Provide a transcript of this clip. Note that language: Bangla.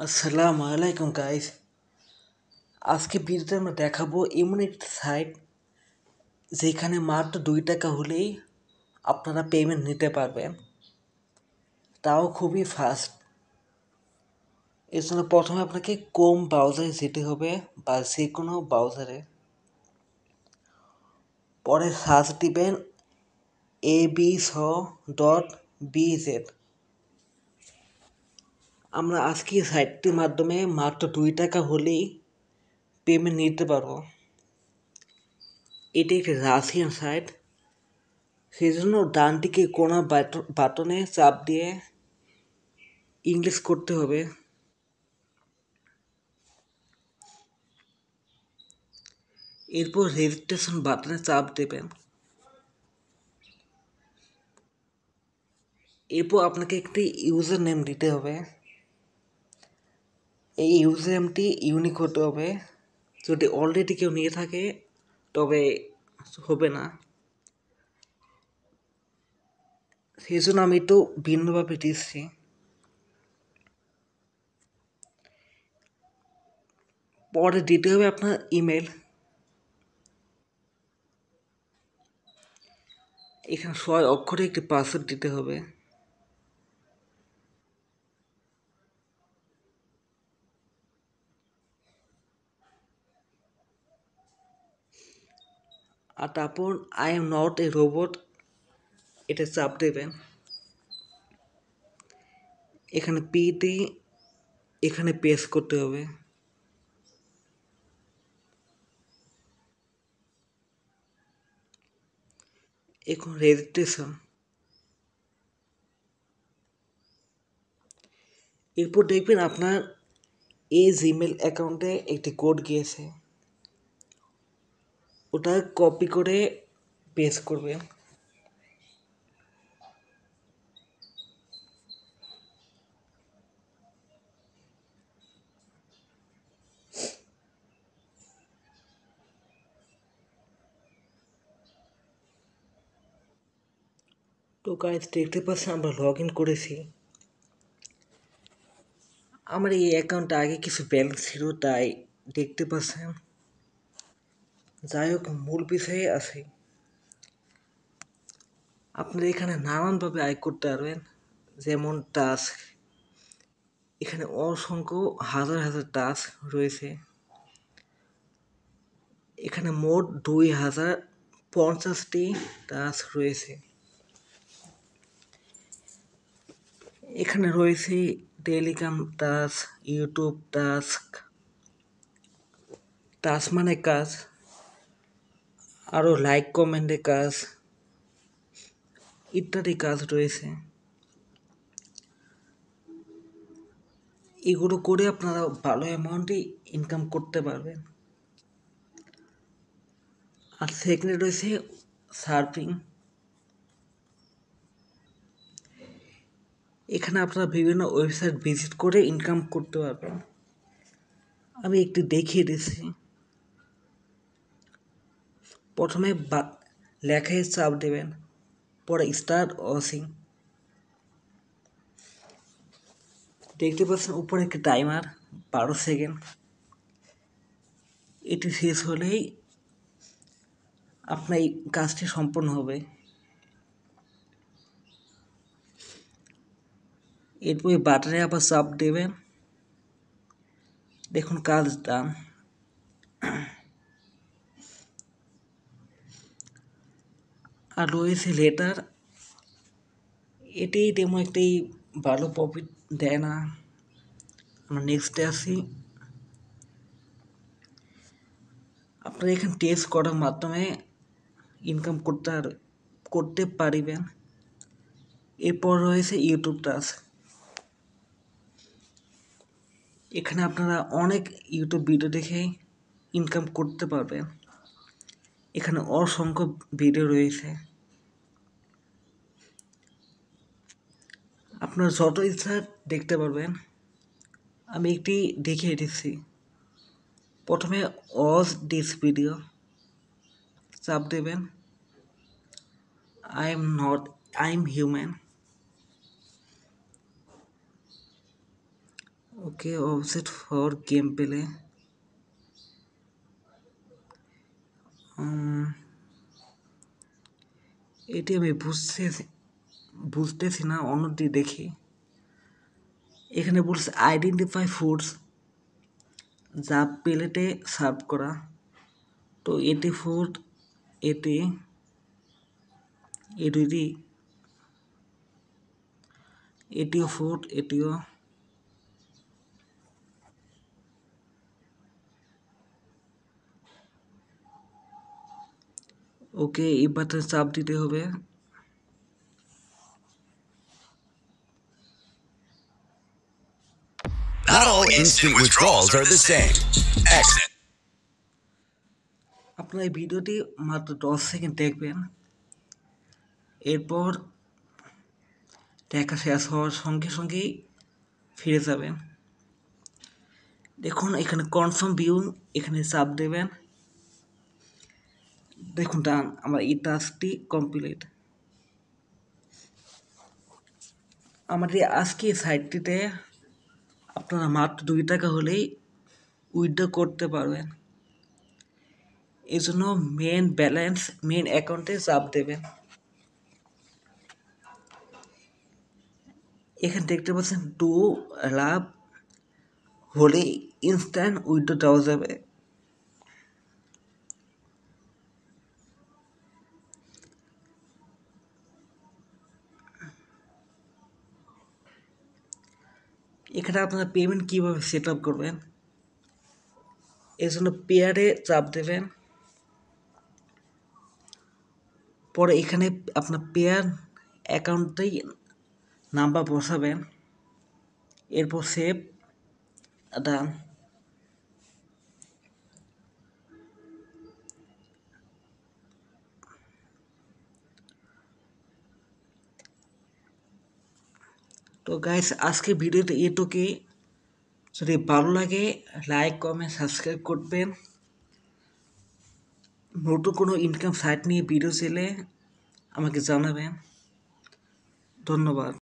আসসালামু আলাইকুম গাইস। আজকে ভিডিওতে আমরা দেখাবো এমন একটি সাইট যেখানে মাত্র 2 টাকা হলেই আপনারা পেমেন্ট নিতে পারবেন, তাও খুবই ফাস্ট। এর জন্য প্রথমে আপনাকে ক্রোম ব্রাউজারে যেতে হবে বা যে কোনো ব্রাউজারে। পরে সার্চ দিবেন abso.bz। আমরা আজকে এই সাইটটির মাধ্যমে মাত্র 2 টাকা হলেই পেমেন্ট নিতে পারবো। এটি একটি রাশিয়ান সাইট, সেই জন্য ডান দিকে কোনো বাটনে চাপ দিয়ে ইংলিশ করতে হবে। এরপর রেজিস্ট্রেশন বাটনে চাপ দেবেন। এরপর আপনাকে একটি ইউজার নেম দিতে হবে। এই ইউজার নেমটি ইউনিক হতে হবে। যদি অলরেডি কেউ নিয়ে থাকে তবে হবে না, সেই জন্য আমি একটু ভিন্নভাবে দিচ্ছি। পরে দিতে হবে আপনার ইমেল। এখানে 6 অক্ষরে একটি পাসওয়ার্ড দিতে হবে। আর তারপর I am not a robot এটা চাপ দেবেন। এখানে পিতে এখানে পেস্ট করতে হবে। এখন রেজিস্ট্রেশন। এরপর দেখবেন আপনার এই জিমেল অ্যাকাউন্টে একটি কোড গিয়েছে, ওটা কপি করে পেস্ট করবেন। তো গাইজ দেখতে পাচ্ছেন আমরা লগ ইন করেছি। আমার এই অ্যাকাউন্টে আগে কিছু ব্যালেন্স ছিল তাই দেখতে পাচ্ছেন। যাই হোক, মূল বিষয়ে আসি। আপনারা এখানে নানানভাবে আয় করতে পারবেন, যেমন টাস্ক। এখানে অসংখ্য হাজার হাজার টাস্ক রয়েছে। এখানে মোট 2050টি টাস্ক রয়েছে। এখানে রয়েছে Telegram task, YouTube task, task মানে কাজ, আরও লাইক কমেন্টের কাজ ইত্যাদি কাজ রয়েছে। এগুলো করে আপনারা ভালো অ্যামাউন্টই ইনকাম করতে পারবেন। আর সেকেন্ডে রয়েছে সার্ফিং। এখানে আপনারা বিভিন্ন ওয়েবসাইট ভিজিট করে ইনকাম করতে পারবেন। আমি একটি দেখিয়ে দিচ্ছি। প্রথমে লেখায় চাপ দেবেন, পরে স্টার্ট ওয়াচিং। দেখতে পাচ্ছেন উপরে একটি টাইমার 12 সেকেন্ড। এটি শেষ হলেই আপনার এই কাজটি সম্পন্ন হবে। এরপর বাটনে আবার চাপ দেবেন। দেখুন কাজ ডান। আর রয়েছে লেটার। এটি তেমন একটি ভালো প্রফিট দেয় না। আমরা নেক্সটে আসি। আপনারা এখানে টেস্ট করার মাধ্যমে ইনকাম করতে পারিবেন। এরপর রয়েছে ইউটিউব টাস্ক। এখানে আপনারা অনেক ইউটিউব ভিডিও দেখে ইনকাম করতে পারবেন। এখানে অসংখ্য ভিডিও রয়েছে, আপনার যত ইচ্ছা দেখতে পারবেন। আমি একটি দেখিয়ে দিচ্ছি। প্রথমে ওয়াচ দিস ভিডিও চাপ দেবেন। I am human. Okay, offset for game play. এটি আমি বুঝতেছি না, অন্যটি দেখি। এখানে বলছে আইডেন্টিফাই ফুডস যা প্লেটে সার্ভ করা। তো এটি ফুড, এটি এটি এটিও ফুড, এটিও। ওকে, এই বাটনে চাপ দিতে হবে। Not all instant withdrawals are the same. Exit. আপনার এই ভিডিওটি মাত্র 10 সেকেন্ড দেখবেন, এরপর দেখা শেষ হওয়ার সঙ্গে সঙ্গেই ফিরে যাবেন। দেখুন এখানে কনফার্ম ভিউং, এখানে চাপ দেবেন। দেখুন ডান, আমার এই টাস্কটি কমপ্লিট। আমার এই আজকে সাইটটিতে আপনারা মাত্র 2 টাকা হলেই উইথড্র করতে পারবেন। এই জন্য মেন অ্যাকাউন্টে চাপ দেবেন। এখানে দেখতে পাচ্ছেন টু লাভ হলে ইনস্ট্যান্ট উইথড্র দেওয়া যাবে। এখানে আপনারা পেমেন্ট কীভাবে সেট আপ করবেন, এর জন্য পেয়ারে চাপ দেবেন। পরে এখানে আপনার পেয়ার অ্যাকাউন্টেই নাম্বার বসাবেন, এরপর সেভ ডান। তো গাইস, আজকে ভিডিওতে এটুকুই। যদি ভালো লাগে লাইক কমেন্ট সাবস্ক্রাইব করবেন। নতুন কোনো ইনকাম সাইট নিয়ে ভিডিও চাইলে আমাকে জানাবেন। ধন্যবাদ।